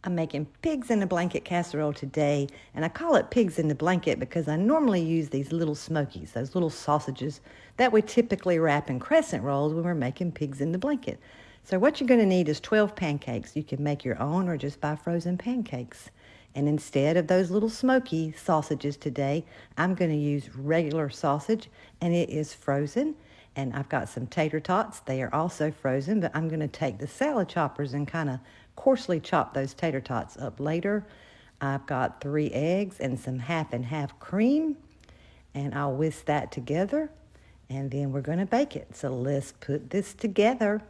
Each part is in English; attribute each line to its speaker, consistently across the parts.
Speaker 1: I'm making pigs in a blanket casserole today, and I call it pigs in the blanket because I normally use these little smokies, those little sausages that we typically wrap in crescent rolls when we're making pigs in the blanket. So what you're going to need is 12 pancakes. You can make your own or just buy frozen pancakes. And instead of those little smoky sausages today, I'm going to use regular sausage, and it is frozen. And I've got some tater tots. They are also frozen, but I'm going to take the salad choppers and kind of coarsely chop those tater tots up later. I've got 3 eggs and some half and half cream, and I'll whisk that together, and then we're going to bake it. So let's put this together.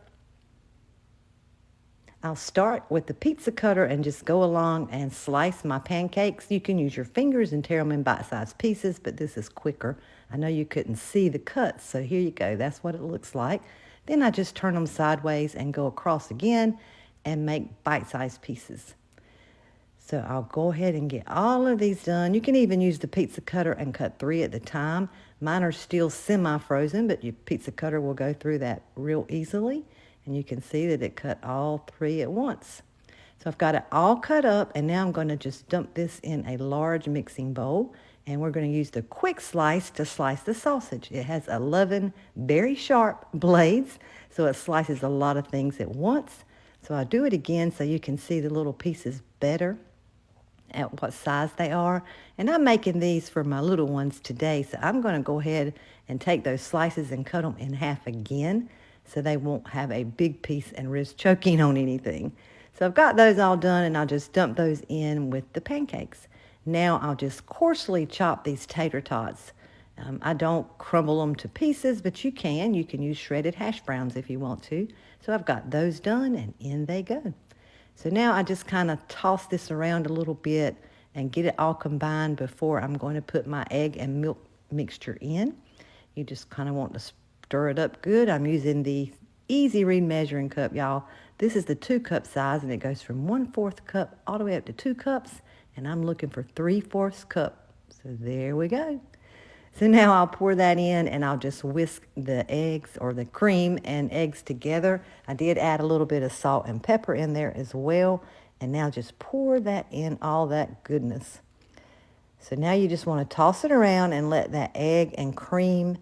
Speaker 1: I'll start with the pizza cutter and just go along and slice my pancakes. You can use your fingers and tear them in bite-sized pieces, but this is quicker. I know you couldn't see the cuts, so here you go. That's what it looks like. Then I just turn them sideways and go across again and make bite-sized pieces. So I'll go ahead and get all of these done. You can even use the pizza cutter and cut 3 at a time. Mine are still semi-frozen, but your pizza cutter will go through that real easily. And you can see that it cut all 3 at once. So I've got it all cut up, and now I'm going to just dump this in a large mixing bowl. And we're going to use the quick slice to slice the sausage. It has 11 very sharp blades, so it slices a lot of things at once. So I'll do it again so you can see the little pieces better at what size they are. And I'm making these for my little ones today, so I'm going to go ahead and take those slices and cut them in half again, so they won't have a big piece and risk choking on anything. So I've got those all done, and I'll just dump those in with the pancakes. Now I'll just coarsely chop these tater tots. I don't crumble them to pieces, but you can. You can use shredded hash browns if you want to. So I've got those done, and in they go. So now I just kind of toss this around a little bit and get it all combined before I'm going to put my egg and milk mixture in. You just kind of want to stir it up good. I'm using the Easy Read measuring cup, y'all. This is the 2-cup size, and it goes from 1/4 cup all the way up to 2 cups, and I'm looking for 3/4 cup. So there we go. So now I'll pour that in, and I'll just whisk the eggs or the cream and eggs together. I did add a little bit of salt and pepper in there as well, and now just pour that in, all that goodness. So now you just want to toss it around and let that egg and cream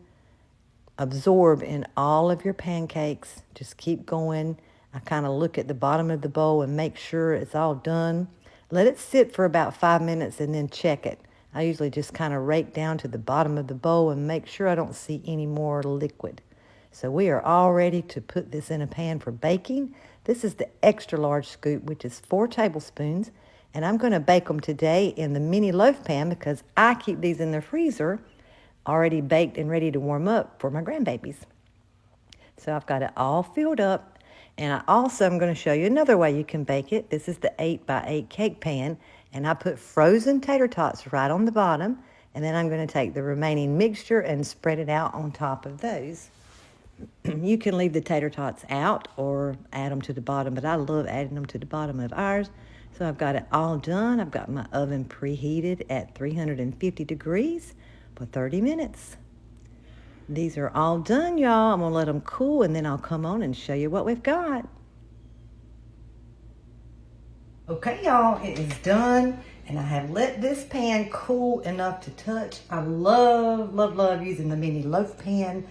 Speaker 1: absorb in all of your pancakes. Just keep going. I kind of look at the bottom of the bowl and make sure it's all done. Let it sit for about 5 minutes and then check it. I usually just kind of rake down to the bottom of the bowl and make sure I don't see any more liquid. So we are all ready to put this in a pan for baking. This is the extra large scoop, which is 4 tablespoons. And I'm going to bake them today in the mini loaf pan because I keep these in the freezer already baked and ready to warm up for my grandbabies. So I've got it all filled up, and I also am going to show you another way you can bake it. This is the 8x8 cake pan, and I put frozen tater tots right on the bottom, and then I'm going to take the remaining mixture and spread it out on top of those. You can leave the tater tots out or add them to the bottom, but I love adding them to the bottom of ours. So I've got it all done. I've got my oven preheated at 350 degrees for 30 minutes. These are all done, y'all. I'm going to let them cool, and then I'll come on and show you what we've got. Okay, y'all, it is done, and I have let this pan cool enough to touch. I love, love, love using the mini loaf pan,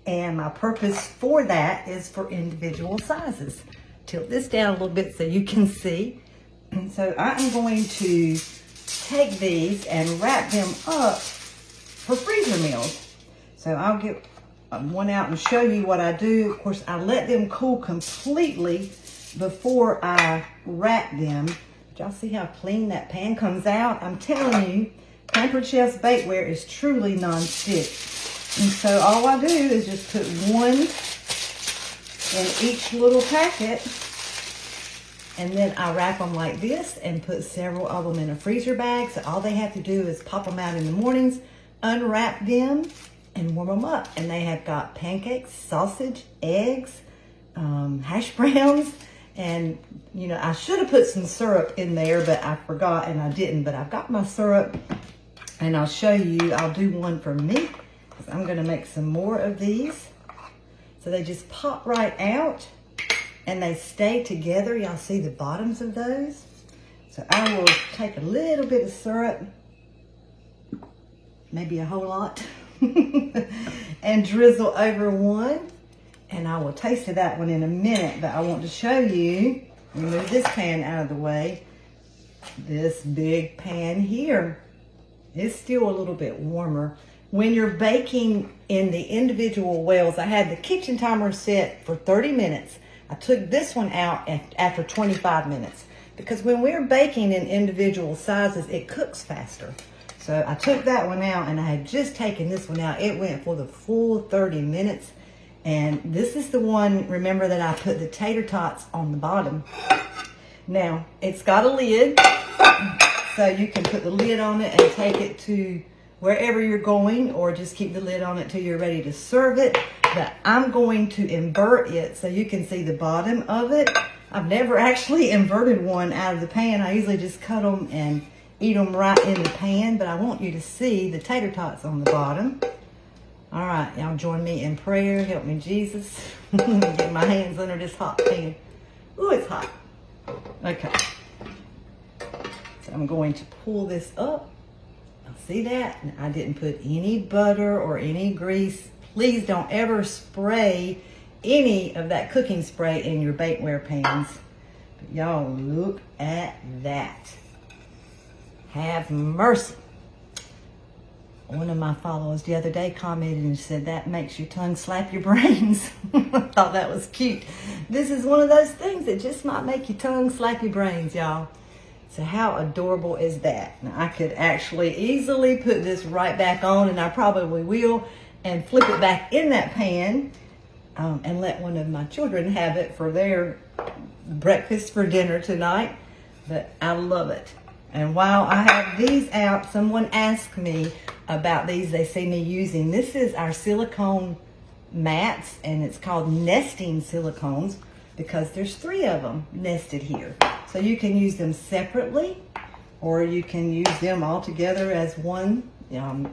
Speaker 1: and my purpose for that is for individual sizes. Tilt this down a little bit so you can see. And so I am going to take these and wrap them up for freezer meals. So I'll get one out and show you what I do. Of course, I let them cool completely before I wrap them. But y'all see how clean that pan comes out? I'm telling you, Pampered Chef's bakeware is truly non-stick. And so all I do is just put one in each little packet, and then I wrap them like this and put several of them in a freezer bag. So all they have to do is pop them out in the mornings, unwrap them, and warm them up. And they have got pancakes, sausage, eggs, hash browns, and you know, I should have put some syrup in there, but I forgot and I didn't. But I've got my syrup, and I'll show you. I'll do one for me because I'm going to make some more of these. So they just pop right out and they stay together. Y'all see the bottoms of those? So I will take a little bit of syrup, maybe a whole lot, and drizzle over one. And I will taste of that one in a minute, but I want to show you, move this pan out of the way, this big pan here. It's still a little bit warmer. When you're baking in the individual wells, I had the kitchen timer set for 30 minutes. I took this one out after 25 minutes because when we're baking in individual sizes, it cooks faster. So I took that one out and I had just taken this one out. It went for the full 30 minutes. And this is the one, remember, that I put the tater tots on the bottom. Now, it's got a lid, so you can put the lid on it and take it to wherever you're going, or just keep the lid on it till you're ready to serve it. But I'm going to invert it so you can see the bottom of it. I've never actually inverted one out of the pan. I usually just cut them and eat them right in the pan, but I want you to see the tater tots on the bottom. All right, y'all join me in prayer. Help me, Jesus. Get my hands under this hot pan. Ooh, it's hot. Okay. So I'm going to pull this up. See that? I didn't put any butter or any grease. Please don't ever spray any of that cooking spray in your bakeware pans. But y'all, look at that. Have mercy. One of my followers the other day commented and said, that makes your tongue slap your brains. I thought that was cute. This is one of those things that just might make your tongue slap your brains, y'all. So how adorable is that? Now I could actually easily put this right back on, and I probably will, and flip it back in that pan and let one of my children have it for their breakfast for dinner tonight. But I love it. And while I have these out, someone asked me about these they see me using. This is our silicone mats, and it's called nesting silicones because there's 3 of them nested here. So you can use them separately, or you can use them all together as one.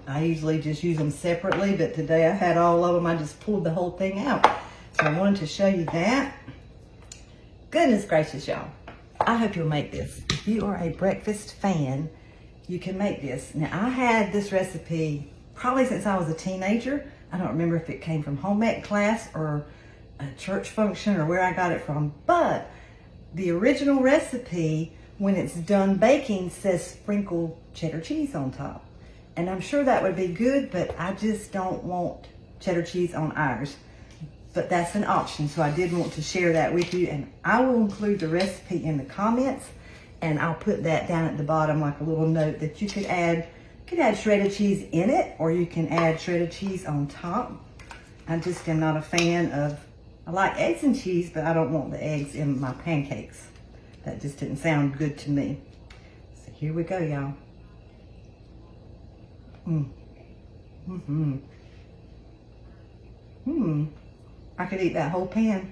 Speaker 1: I usually just use them separately, but today I had all of them. I just pulled the whole thing out. So I wanted to show you that. Goodness gracious, y'all. I hope you'll make this. If you are a breakfast fan, you can make this. Now, I had this recipe probably since I was a teenager. I don't remember if it came from home ec class or a church function or where I got it from, but the original recipe, when it's done baking, says sprinkle cheddar cheese on top. And I'm sure that would be good, but I just don't want cheddar cheese on ours. But that's an option, so I did want to share that with you. And I will include the recipe in the comments, and I'll put that down at the bottom like a little note that you could add shredded cheese in it, or you can add shredded cheese on top. I just am not a fan of, I like eggs and cheese, but I don't want the eggs in my pancakes. That just didn't sound good to me. So here we go, y'all. I could eat that whole pan.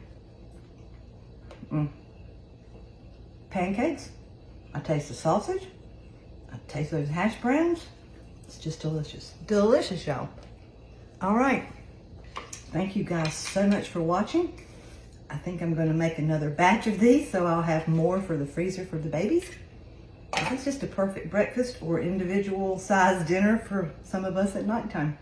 Speaker 1: Pancakes. I taste the sausage. I taste those hash browns. It's just delicious. Delicious, y'all. All right. Thank you guys so much for watching. I think I'm going to make another batch of these so I'll have more for the freezer for the babies. That's just a perfect breakfast or individual sized dinner for some of us at nighttime.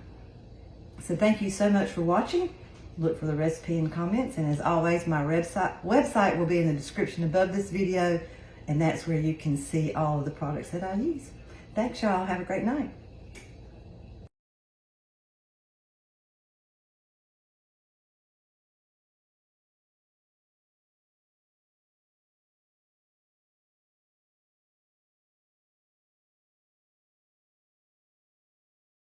Speaker 1: So thank you so much for watching. Look for the recipe in comments, and as always, my website will be in the description above this video, and that's where you can see all of the products that I use. Thanks, y'all. Have a great night.